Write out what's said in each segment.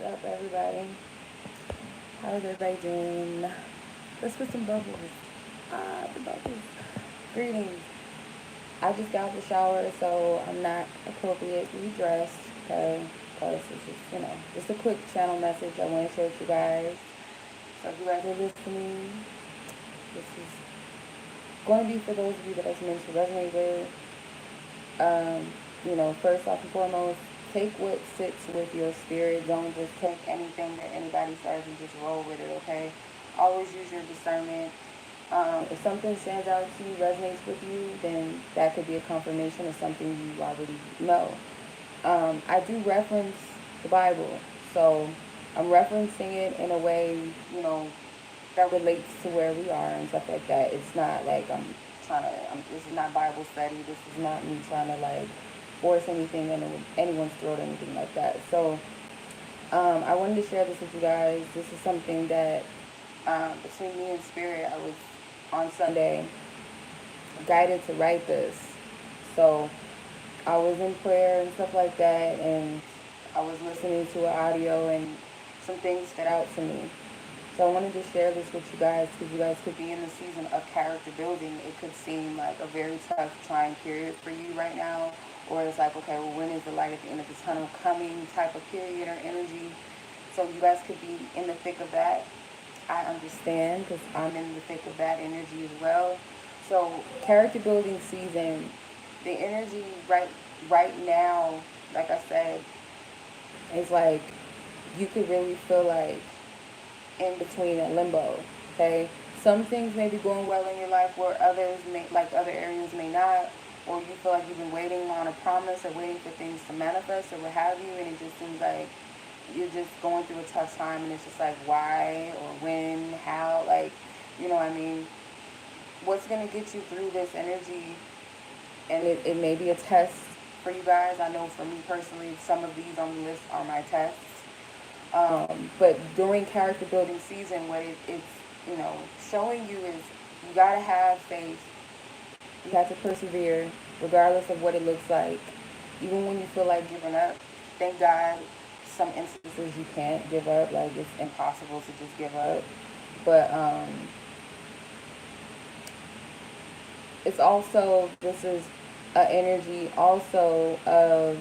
up, everybody? How's everybody doing? Let's put some bubbles. The bubbles. Greetings. I just got out of the shower, so I'm not appropriately dressed. Okay, because it's just a quick channel message I want to share with you guys. So if you guys are listening, this is going to be for those of you that I meant to resonate with. First off and foremost, take what sits with your spirit. Don't just take anything that anybody says and just roll with it, okay? Always use your discernment. If something stands out to you, resonates with you, then that could be a confirmation of something you already know. I do reference the Bible, so I'm referencing it in a way, that relates to where we are and stuff like that. It's not like this is not Bible study. This is not me trying to like force anything in anyone's throat or anything like that. So I wanted to share this with you guys. This is something that between me and Spirit, I was on Sunday guided to write this. So I was in prayer and stuff like that, and I was listening to an audio, and some things stood out to me. So I wanted to share this with you guys because you guys could be in the season of character building. It could seem like a very tough, trying period for you right now. Or it's like, okay, well, when is the light at the end of the tunnel coming type of period or energy. So you guys could be in the thick of that. I understand because I'm in the thick of that energy as well. So character building season, the energy right now, like I said, is like you could really feel like in between a limbo. Okay, some things may be going well in your life, where others may, like other areas, may not, or you feel like you've been waiting on a promise or waiting for things to manifest or what have you, and it just seems like you're just going through a tough time, and it's just like why or when, how, like, you know what I mean? What's gonna get you through this energy? And it may be a test for you guys. I know for me personally, some of these on the list are my tests. But during character building season, what it's showing you is you gotta have faith. You have to persevere, regardless of what it looks like. Even when you feel like giving up, thank God, some instances you can't give up. Like it's impossible to just give up. But it's also this is an energy also of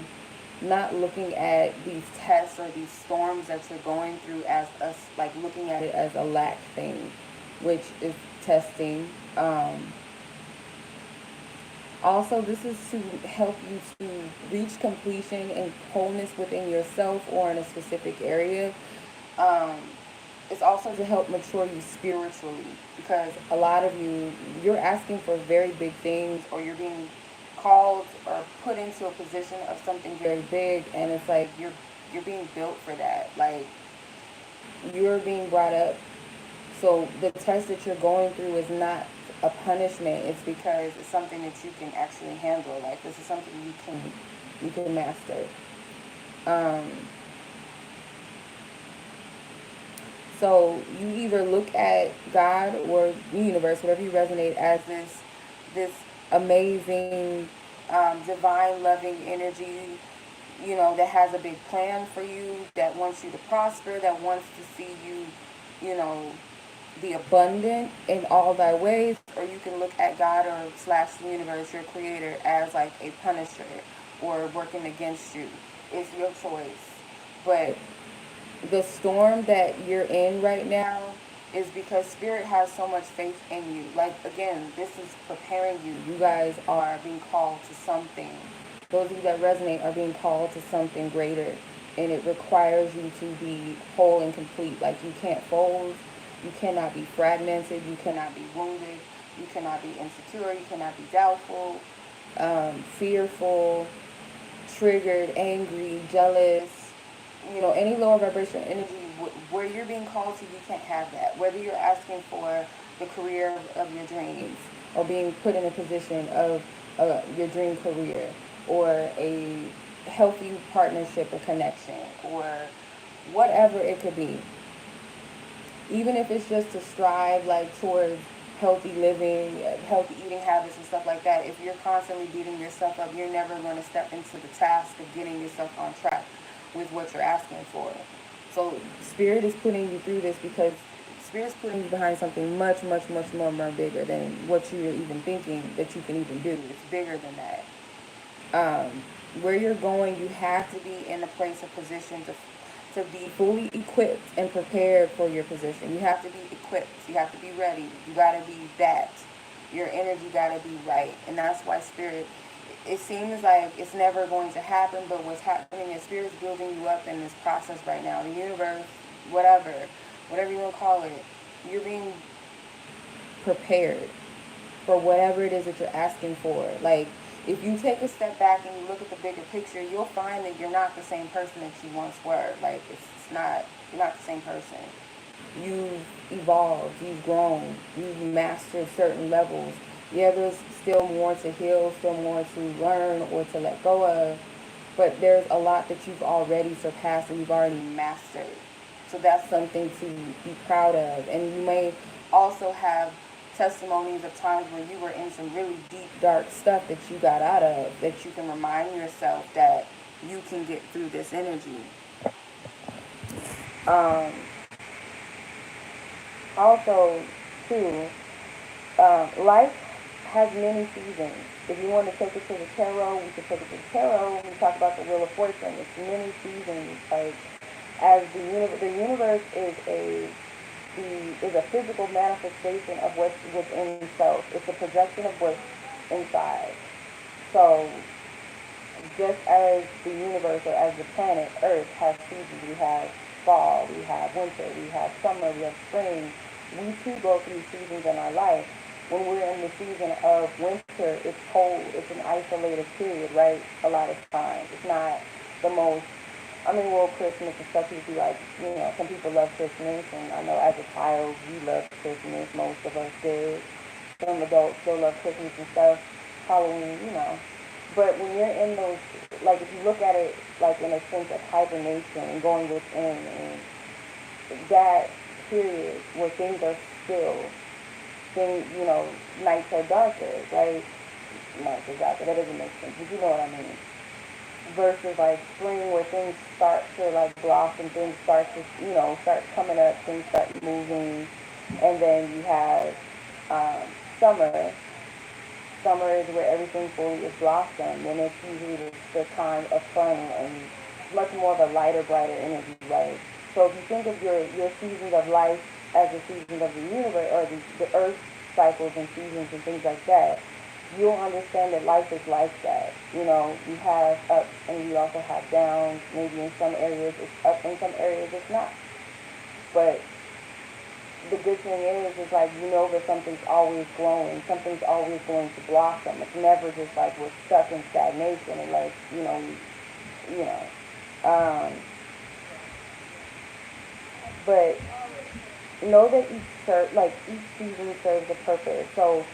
not looking at these tests or these storms that you're going through as us, like looking at it as a lack thing, which is testing. Also, this is to help you to reach completion and wholeness within yourself or in a specific area. Um, it's also to help mature you spiritually because a lot of you, you're asking for very big things, or you're being called or put into a position of something very big, and it's like you're being built for that. Like you're being brought up. So the test that you're going through is not a punishment. It's because it's something that you can actually handle. Like this is something you can master. Um, so you either look at God or the universe, whatever you resonate as this amazing, divine, loving energy, that has a big plan for you, that wants you to prosper, that wants to see you, you know, be abundant in all thy ways, or you can look at God or slash the universe, your creator, as like a punisher or working against you. It's your choice. But the storm that you're in right now is because spirit has so much faith in you. Like again, this is preparing you. You guys are being called to something. Those of you that resonate are being called to something greater, and it requires you to be whole and complete. Like you can't fold, you cannot be fragmented, you cannot be wounded, you cannot be insecure, you cannot be doubtful, fearful, triggered, angry, jealous, any lower vibration energy where you're being called to, you can't have that. Whether you're asking for the career of your dreams, or being put in a position of your dream career, or a healthy partnership or connection, or whatever it could be, even if it's just to strive like towards healthy living, healthy eating habits and stuff like that, if you're constantly beating yourself up, you're never going to step into the task of getting yourself on track with what you're asking for. So Spirit is putting you through this because Spirit's putting you behind something much, much, much more bigger than what you're even thinking that you can even do. It's bigger than that. um, where you're going, you have to be in a place of position to be fully equipped and prepared for your position. You have to be equipped. You have to be ready. You got to be that. Your energy got to be right. And that's why Spirit, it seems like it's never going to happen, but what's happening is Spirit's building you up in this process right now. The universe, whatever you want to call it, you're being prepared for whatever it is that you're asking for. Like, if you take a step back and you look at the bigger picture, you'll find that you're not the same person that you once were. Like, it's not, you're not the same person. You've evolved, you've grown, you've mastered certain levels. Yeah, there's still more to heal, still more to learn or to let go of, but there's a lot that you've already surpassed and you've already mastered. So that's something to be proud of. And you may also have testimonies of times where you were in some really deep, dark stuff that you got out of, that you can remind yourself that you can get through this energy. Um, Also, too, life has many seasons. If you want to take it to the tarot, we could take it to the tarot. We talk about the Wheel of Fortune. It's many seasons. Like, as the universe is a physical manifestation of what's within itself. It's a projection of what's inside. So, just as the universe or as the planet Earth has seasons, we have fall, we have winter, we have summer, we have spring. We too go through seasons in our life. When we're in the season of winter, it's cold. It's an isolated period, right? A lot of times. It's not the most, I mean, well, Christmas and stuff, people be like, some people love Christmas, and I know as a child, we loved Christmas. Most of us did. Some adults still love Christmas and stuff. Halloween. But when you're in those, like if you look at it like in a sense of hibernation and going within, and that period where things are still, nights are darker, right? Nights are darker, that doesn't make sense, but you know what I mean. Versus like spring where things start to like blossom, things start to, start coming up, things start moving, and then you have summer. Summer is where everything fully is blossomed, and it's usually the time of fun and much more of a lighter, brighter energy, right? So if you think of your seasons of life as the seasons of the universe, or the earth cycles and seasons and things like that, you'll understand that life is like that. You have ups and you also have downs. Maybe in some areas it's up, in some areas it's not. But the good thing is like that something's always growing, something's always going to blossom. It's never just like we're stuck in stagnation and like you know. Um, but know that each season serves a purpose. So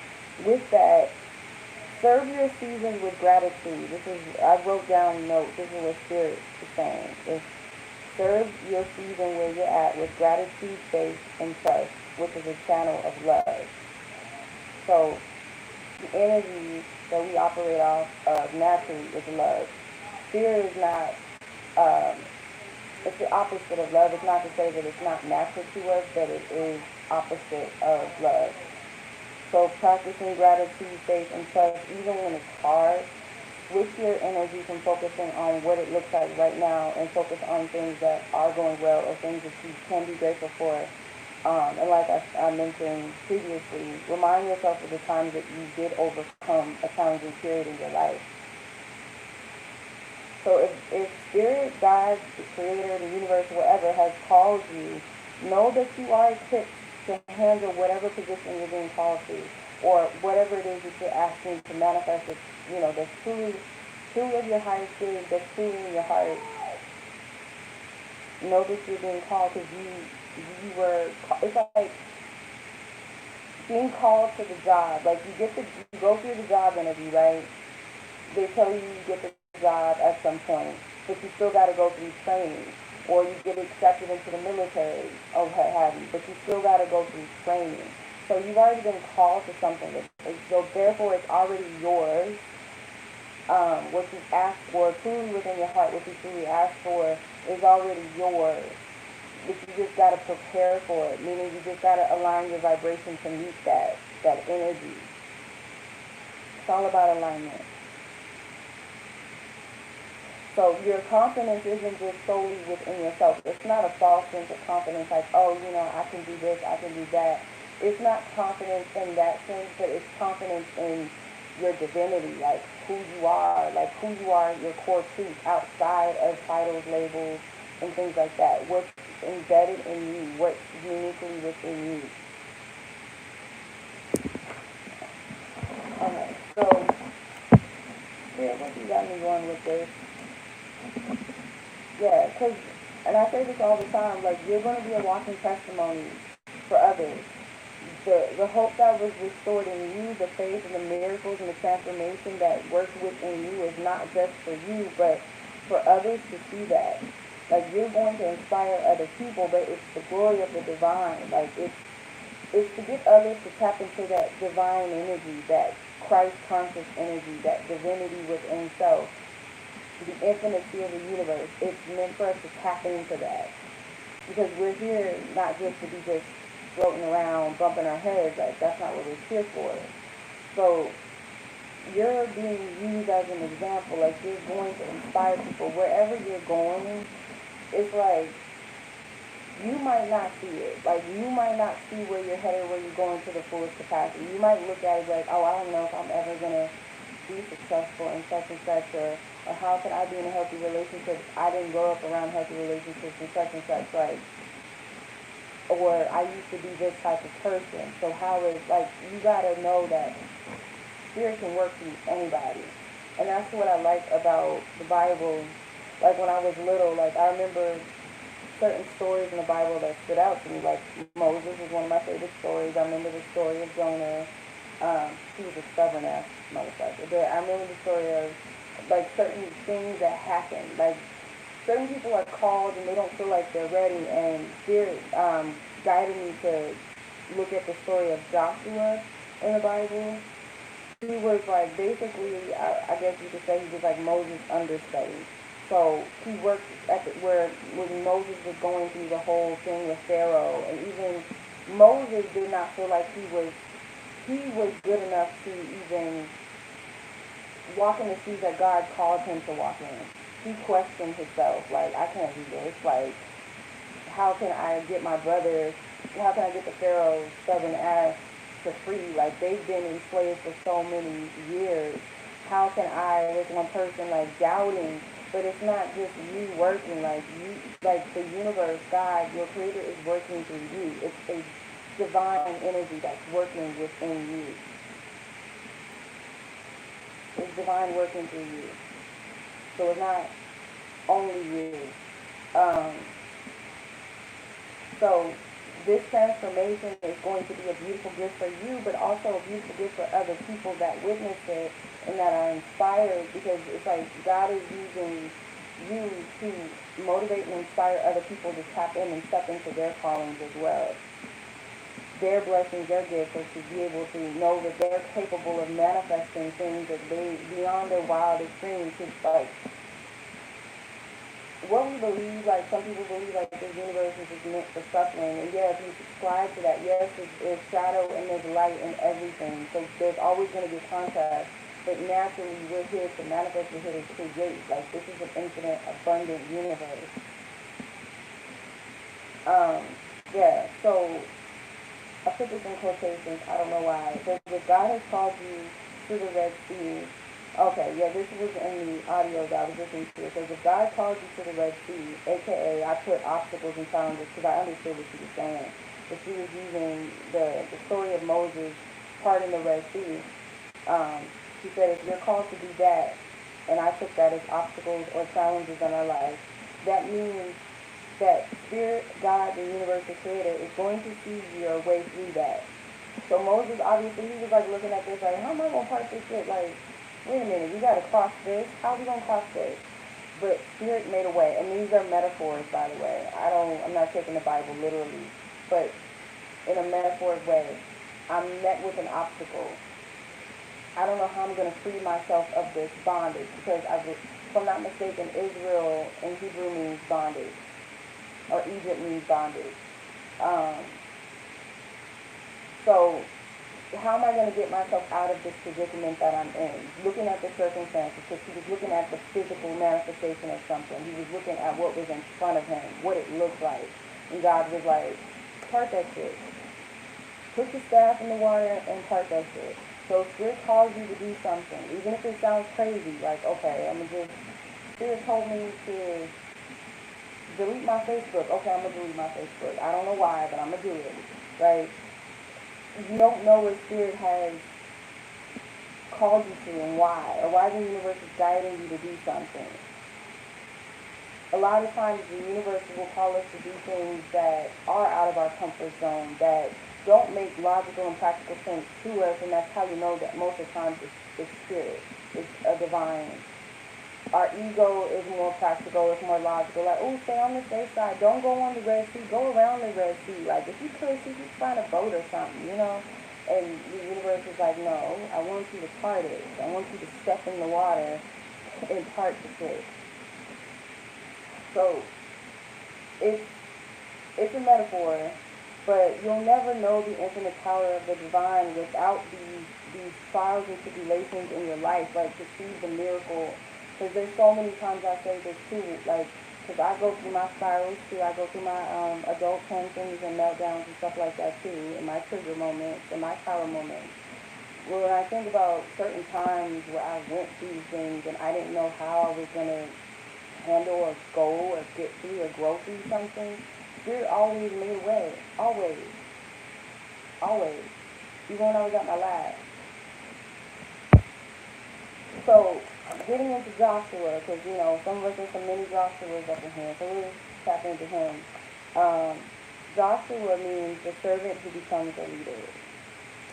with that, serve your seasons with gratitude. I wrote down notes. This is what Spirit is saying. Serve your season where you're at with gratitude, faith, and trust, which is a channel of love. So the energy that we operate off of naturally is love. Fear is not, it's the opposite of love. It's not to say that it's not natural to us, but it is opposite of love. So practicing gratitude, faith, and trust, even when it's hard, switch your energy from focusing on what it looks like right now and focus on things that are going well or things that you can be grateful for. And like I mentioned previously, remind yourself of the times that you did overcome a challenging period in your life. So if Spirit, God, the Creator, the universe, whatever, has called you, know that you are equipped to handle whatever position you're being called to, or whatever it is that you're asking to manifest. That's truly of your highest good, that's truly in your heart. Know that you're being called because you were. It's like being called to the job. Like you go through the job interview, right? They tell you get the job at some point, but you still got to go through training, or you get accepted into the military, or what have you. But you still got to go through training. So you've already been called to something. So therefore, it's already yours. What you asked for, truly within your heart, what you truly asked for, is already yours. But you just gotta prepare for it. Meaning you just gotta align your vibration to meet that energy. It's all about alignment. So your confidence isn't just solely within yourself. It's not a false sense of confidence like, oh, I can do this, I can do that. It's not confidence in that sense, but it's confidence in your divinity, like who you are, your core truth outside of titles, labels, and things like that. What's embedded in you, what's uniquely within you. Okay, so, yeah, what you got me going with this? Yeah, because, and I say this all the time, like, you're going to be a walking testimony for others. The hope that was restored in you, the faith and the miracles and the transformation that works within you is not just for you, but for others to see that. Like, you're going to inspire other people, but it's the glory of the divine. Like, it's to get others to tap into that divine energy, that Christ conscious energy, that divinity within self, the infinity of the universe. It's meant for us to tap into that. Because we're here not just to be just floating around, bumping our heads. Like, that's not what we're here for. So you're being used as an example. Like, you're going to inspire people. Wherever you're going, it's like, you might not see it. Like, you might not see where you're headed, where you're going to the fullest capacity. You might look at it like, oh, I don't know if I'm ever going to be successful in such and such, or how can I be in a healthy relationship? I didn't grow up around healthy relationships and such, like, or I used to be this type of person. So how is, like, you gotta know that spirit can work through anybody. And that's what I like about the Bible. Like, when I was little, like, I remember certain stories in the Bible that stood out to me. Like, Moses is one of my favorite stories. I remember the story of Jonah. He was a stubborn ass motherfucker. But I remember the story of, like, certain things that happened. Like, certain people are called and they don't feel like they're ready. And Spirit guided me to look at the story of Joshua in the Bible. He was like, basically, I guess you could say he was like Moses' understudy. So he worked at where when Moses was going through the whole thing with Pharaoh, and even Moses did not feel like he was good enough to even walk in the shoes that God called him to walk in. He questioned himself, like, I can't do this. Like, how can I get my brothers, how can I get the Pharaoh's stubborn ass to free? Like, they've been enslaved for so many years. How can I, with one person, like, doubting? But it's not just you working, like, like, the universe, God, your creator is working through you. It's a divine energy that's working within you. It's divine working through you. So it's not only you. Um, so this transformation is going to be a beautiful gift for you, but also a beautiful gift for other people that witness it and that are inspired, because it's like God is using you to motivate and inspire other people to tap in and step into their callings as well. Their blessings, their gifts, are to be able to know that they're capable of manifesting things that they, beyond their wildest dreams. It's like, what we believe, like, some people believe, like, this universe is just meant for suffering. And yeah, if you subscribe to that, yes, there's shadow and there's light in everything. So there's always going to be contrast. But naturally, we're here to manifest, we're here to create. Like, this is an infinite, abundant universe. Um, yeah, so I put this in quotations, I don't know why. It says, if God has called you to the Red Sea, okay, yeah, this was in the audio that I was listening to. It says, if God called you to the Red Sea, a.k.a. I put obstacles and challenges because I understood what she was saying. But she was using the story of Moses parting the Red Sea. She said, if you're called to do that, and I took that as obstacles or challenges in our life, that means that Spirit, God, the universe, the Creator, is going to see your way through that. So Moses, obviously, he was like looking at this, like, how am I going to part this shit? Like, wait a minute, we got to cross this? How are we going to cross this? But Spirit made a way. And these are metaphors, by the way. I'm not taking the Bible literally. But in a metaphoric way, I'm met with an obstacle. I don't know how I'm going to free myself of this bondage. Because, if I'm not mistaken, Israel in Hebrew means bondage. or Egypt means bondage. Um, so how am I going to get myself out of this predicament that I'm in? Looking at the circumstances, because he was looking at the physical manifestation of something. He was looking at what was in front of him, what it looked like. And God was like, part that shit. Put the staff in the water and part that shit. So Spirit calls you to do something, even if it sounds crazy, like, okay, I'm going to just, Spirit told me to delete my Facebook. Okay, I'm going to delete my Facebook. I don't know why, but I'm going to do it, right? You don't know what Spirit has called you to and why, or why the universe is guiding you to do something. A lot of times the universe will call us to do things that are out of our comfort zone, that don't make logical and practical sense to us, and that's how you know that most of the time it's spirit. It's a divine. Our ego is more practical, it's more logical. Like, oh, stay on the safe side. Don't go on the Red Sea. Go around the Red Sea. Like, if you could, see if you find a boat or something, you know? And the universe is like, no, I want you to part it. I want you to step in the water and part the shit. So, it's, it's a metaphor, but you'll never know the infinite power of the divine without these trials and tribulations in your life, like to see the miracle. Because there's so many times I say this too, like, because I go through my spirals too. I go through my adult tantrums and meltdowns and stuff like that too, and my trigger moments and my power moments. Well, when I think about certain times where I went through things and I didn't know how I was going to handle or go or get through or grow through something, Spirit always made a way. Always. Always. Even when I was at my last. So, getting into Joshua, because, you know, some of us are some mini Joshuas up in here, so we'll tap into him. Joshua means the servant who becomes a leader.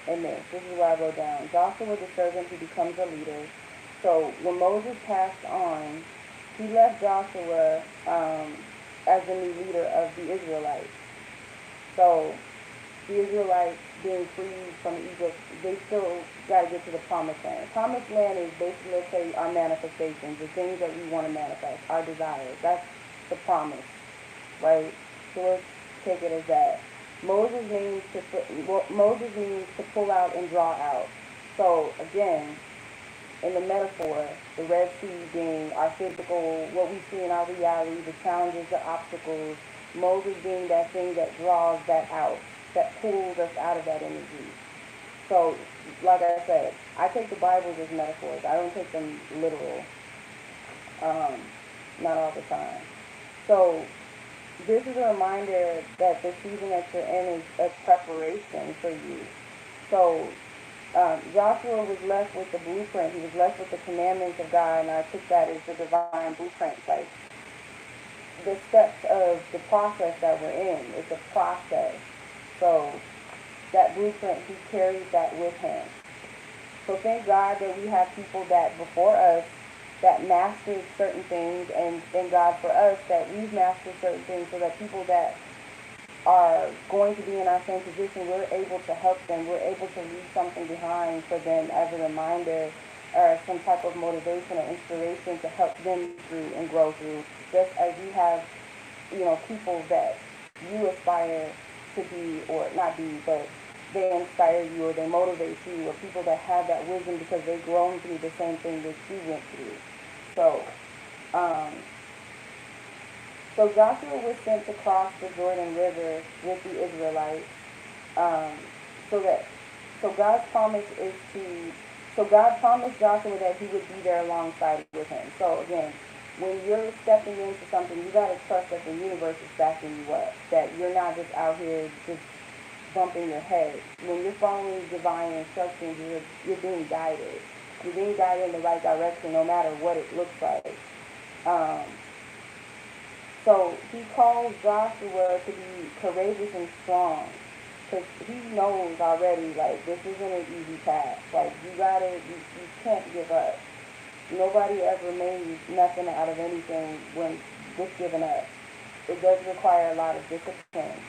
In this is what I wrote down. Joshua, the servant who becomes a leader. So, when Moses passed on, he left Joshua as the new leader of the Israelites. So, the Israelites being freed from Egypt, they still got to get to the promised land. Promised land is basically, let's say, our manifestations, the things that we want to manifest, our desires. That's the promise, right? So let's take it as that. Moses means to pull out and draw out. So again, in the metaphor, the Red Sea being our physical, what we see in our reality, the challenges, the obstacles, Moses being that thing that draws that out, that pulls us out of that energy. So, like I said, I take the Bibles as metaphors. I don't take them literal. Not all the time. So, this is a reminder that the season that you're in is a preparation for you. So, Joshua was left with the blueprint. He was left with the commandments of God, and I took that as the divine blueprint. Like, the steps of the process that we're in. It's a process. So that blueprint, he carries that with him. So thank God that we have people that before us that mastered certain things, and thank God for us that we've mastered certain things so that people that are going to be in our same position, we're able to help them. We're able to leave something behind for them as a reminder or some type of motivation or inspiration to help them through and grow through. Just as you have, you know, people that you aspire to be, or not be, but they inspire you or they motivate you, or people that have that wisdom because they've grown through the same thing that you went through. So, so Joshua was sent to cross the Jordan River with the Israelites. Um, so that, so God's promise is to, so God promised Joshua that he would be there alongside with him. So again, when you're stepping into something, you got to trust that the universe is backing you up, that you're not just out here just bumping your head. When you're following divine instructions, you're being guided. You're being guided in the right direction no matter what it looks like. So he calls Joshua to be courageous and strong, because he knows already, like, this isn't an easy task. Like, you can't give up. Nobody ever made nothing out of anything when just giving up. It does require a lot of discipline,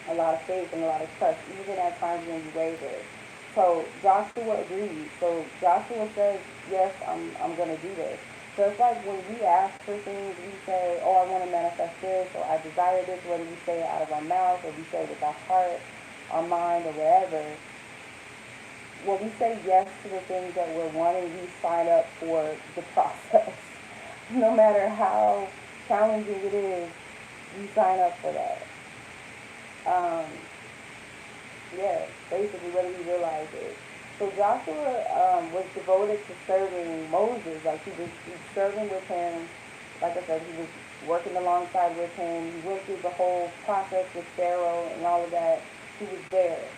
a lot of faith, and a lot of trust, even at times when you waver. So Joshua agrees. So Joshua says, yes, I'm going to do this. So it's like when we ask for things, we say, oh, I want to manifest this, or I desire this, whether we say it out of our mouth, or we say it with our heart, our mind, or whatever. When we say yes to the things that we're wanting, we sign up for the process. No matter how challenging it is, we sign up for that. Um, yeah, basically, whether we realize it. So Joshua was devoted to serving Moses. Like he was serving with him. Like I said, he was working alongside with him. He went through the whole process with Pharaoh and all of that. He was there.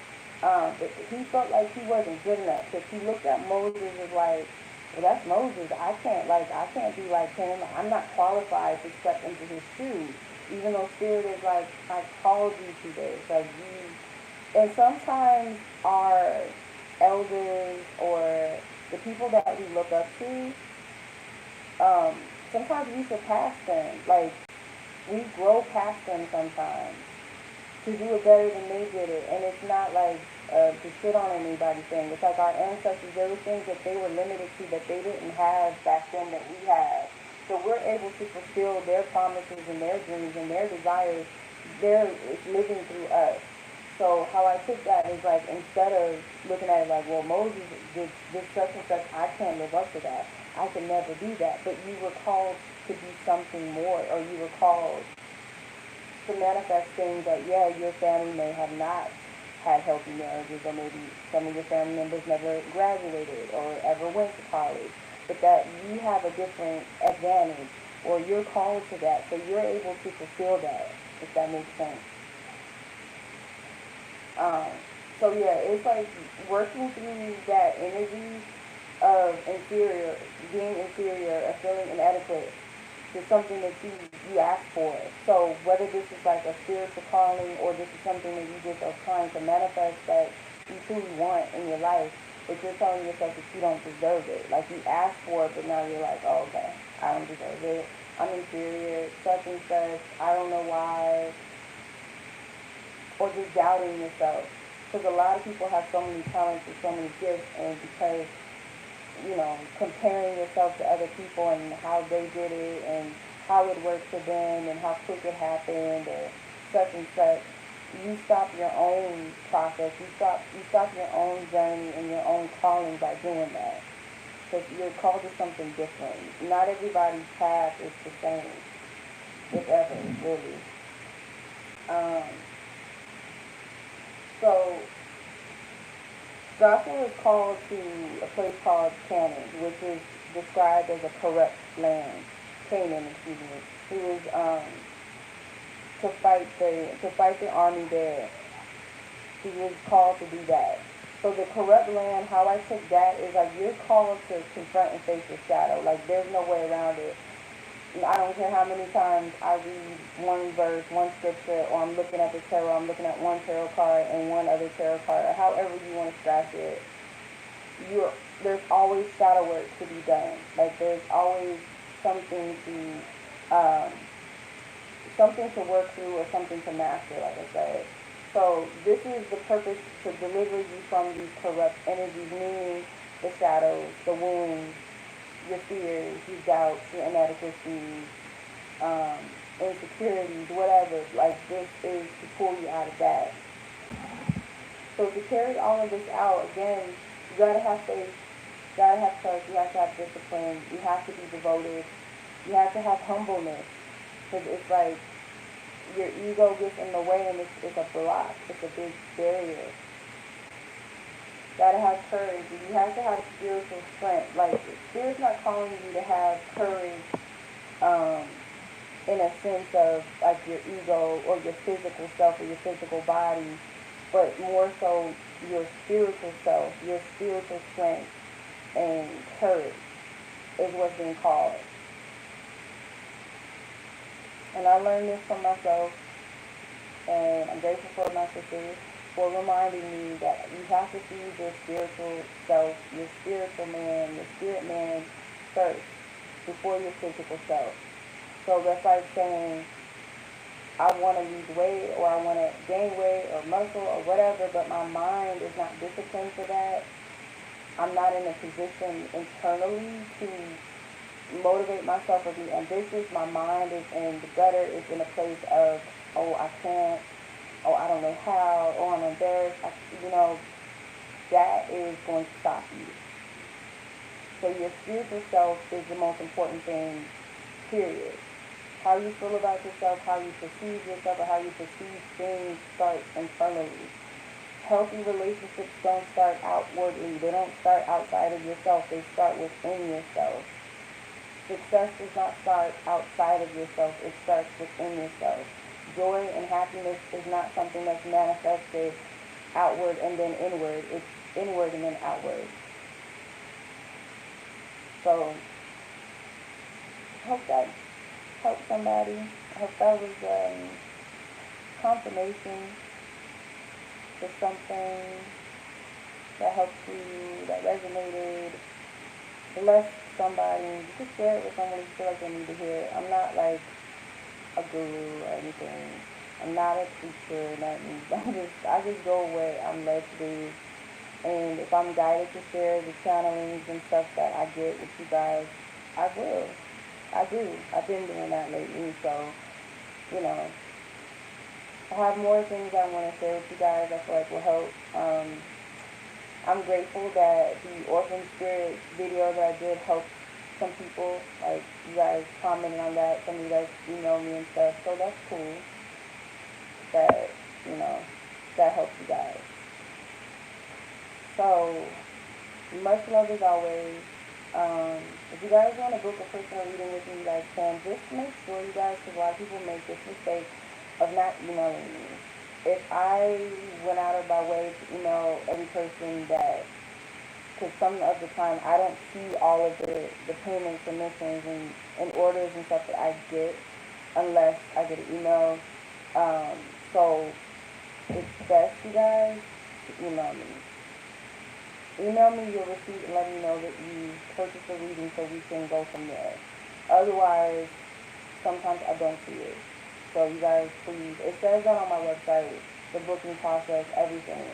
But he felt like he wasn't good enough because he looked at Moses as like, well, that's Moses. I can't be like him. I'm not qualified to step into his shoes. Even though Spirit is like, I called you to this. Like and sometimes our elders or the people that we look up to, um, sometimes we surpass them. Like we grow past them sometimes to do it better than they did it. And it's not like to shit on anybody thing. It's like our ancestors, there were things that they were limited to that they didn't have back then that we have. So we're able to fulfill their promises and their dreams and their desires. They're living through us. So how I took that is like instead of looking at it like, well, Moses did this such and such, I can't live up to that. I can never do that. But you were called to be something more, or you were called to manifest things that, yeah, your family may have not had healthy marriages, or maybe some of your family members never graduated or ever went to college, but that you have a different advantage, or you're called to that, so you're able to fulfill that, if that makes sense. Um, so yeah, it's like working through that energy of being inferior, or feeling inadequate to something that you ask for. So whether this is like a spiritual calling, or this is something that you just are trying to manifest that you truly want in your life, but you're telling yourself that you don't deserve it. Like you asked for it, but now you're like, oh, okay, I don't deserve it. I'm inferior, such and such. I don't know why, or just doubting yourself. Because a lot of people have so many talents and so many gifts, and because comparing yourself to other people and how they did it and how it worked for them and how quick it happened or such and such, you stop your own process. You stop your own journey and your own calling by doing that. Because you're called to something different. Not everybody's path is the same, if ever, really. Um, so Joshua is called to a place called Canaan, which is described as a corrupt land. Canaan, excuse me. He was to fight the army there. He was called to do that. So the corrupt land, how I took that is like you're called to confront and face your shadow. Like there's no way around it. I don't care how many times I read one verse, one scripture, or I'm looking at the tarot, I'm looking at one tarot card and one other tarot card, or however you want to scratch it. You're There's always shadow work to be done. Like there's always something um, to work through, or something to master, like I said. So this is the purpose, to deliver you from these corrupt energies, meaning the shadows, the wounds, your fears, your doubts, your inadequacies, um, insecurities, whatever. Like this is to pull you out of that. So to carry all of this out, again, you gotta have faith, you gotta have trust, you have to have discipline, you have to be devoted, you have to have humbleness. Because it's like your ego gets in the way, and it's a block, it's a big barrier. You gotta have courage, you have to have spiritual strength. Like, Spirit's not calling you to have courage um, in a sense of like your ego or your physical self or your physical body, but more so your spiritual self, your spiritual strength and courage is what's being called. And I learned this from myself, and I'm grateful for my sisters for reminding me that you have to feed your spiritual self, your spiritual man, your spirit man first before your physical self. So that's like saying, I want to lose weight, or I want to gain weight or muscle or whatever, but my mind is not disciplined for that. I'm not in a position internally to motivate myself or be ambitious, my mind is in the gutter. It's in a place of, oh, I can't. Oh, I don't know how. Oh, I'm embarrassed. That is going to stop you. So your spiritual self is the most important thing, period. How you feel about yourself, how you perceive yourself, or how you perceive things starts internally. Healthy relationships don't start outwardly. They don't start outside of yourself. They start within yourself. Success does not start outside of yourself. It starts within yourself. Joy and happiness is not something that's manifested outward and then inward. It's inward and then outward. So, I hope that helped somebody. I hope that was confirmation for something that helped you, that resonated, blessed somebody. You can share it with someone you feel like they need to hear it. I'm not like a guru or anything. I'm not a teacher, nothing. I just go where I'm led to do. And if I'm guided to share the channelings and stuff that I get with you guys, I will. I do. I've been doing that lately, so, you know, I have more things I want to share with you guys I feel like will help. I'm grateful that the Orphan Spirit video that I did helped some people. Like, you guys commented on that. Some of you guys emailed me and stuff, so that's cool. That, that helps you guys. So, much love as always. If you guys want to book a personal reading with me, you guys can. Just make sure, you guys, because a lot of people make this mistake of not emailing me. If I went out of my way to email every person that, because some of the time I don't see all of the payment submissions and orders and stuff that I get unless I get an email. So it's best, you guys, to email me. Email me your receipt and let me know that you purchased the reading so we can go from there. Otherwise, sometimes I don't see it. So you guys, please, it says that on my website, the booking process, everything.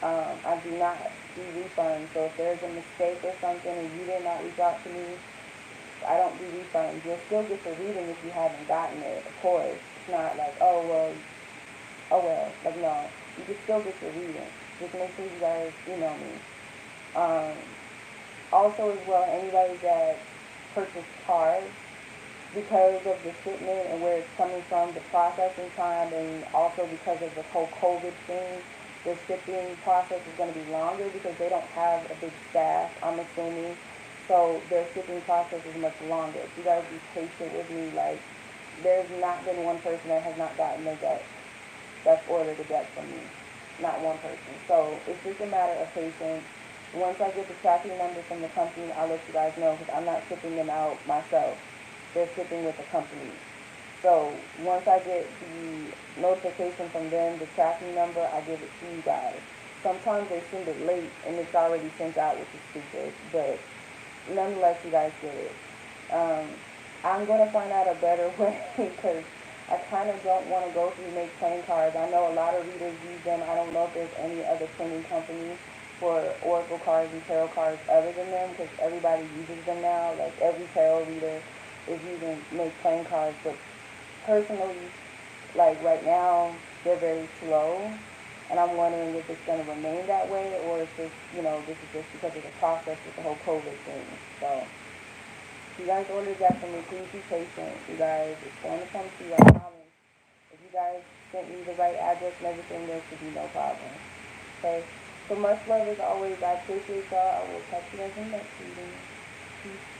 I do not do refunds, so if there's a mistake or something and you did not reach out to me, I don't do refunds. You'll still get the reading if you haven't gotten it, of course. It's not like, oh well, like no. You can still get your reading. Just make sure you guys email me. Also as well, anybody that purchased cards, because of the shipment and where it's coming from, the processing time, and also because of the whole COVID thing, the shipping process is going to be longer because they don't have a big staff, I'm assuming. So their shipping process is much longer. So you guys be patient with me. Like, there's not been one person that has not gotten their debt, that's ordered a debt from me. Not one person. So it's just a matter of patience. Once I get the tracking number from the company, I'll let you guys know because I'm not shipping them out myself. They're shipping with the company. So once I get the notification from them, the tracking number, I give it to you guys. Sometimes they send it late and it's already sent out, which is stupid, but nonetheless, you guys get it. I'm going to find out a better way because I kind of don't want to go through make playing cards. I know a lot of readers use them. I don't know if there's any other printing company for oracle cards and tarot cards other than them because everybody uses them now. Like every tarot reader is using make playing cards, but personally, like right now, they're very slow, and I'm wondering if it's going to remain that way or if it's, this is just because of the process with the whole COVID thing. So, if you guys ordered that from me, please be patient. You guys, it's going to come to you, I promise. If you guys sent me the right address and everything, there should be no problem. Okay? So much love as always. I appreciate y'all. I will catch you guys in the next reading. Peace.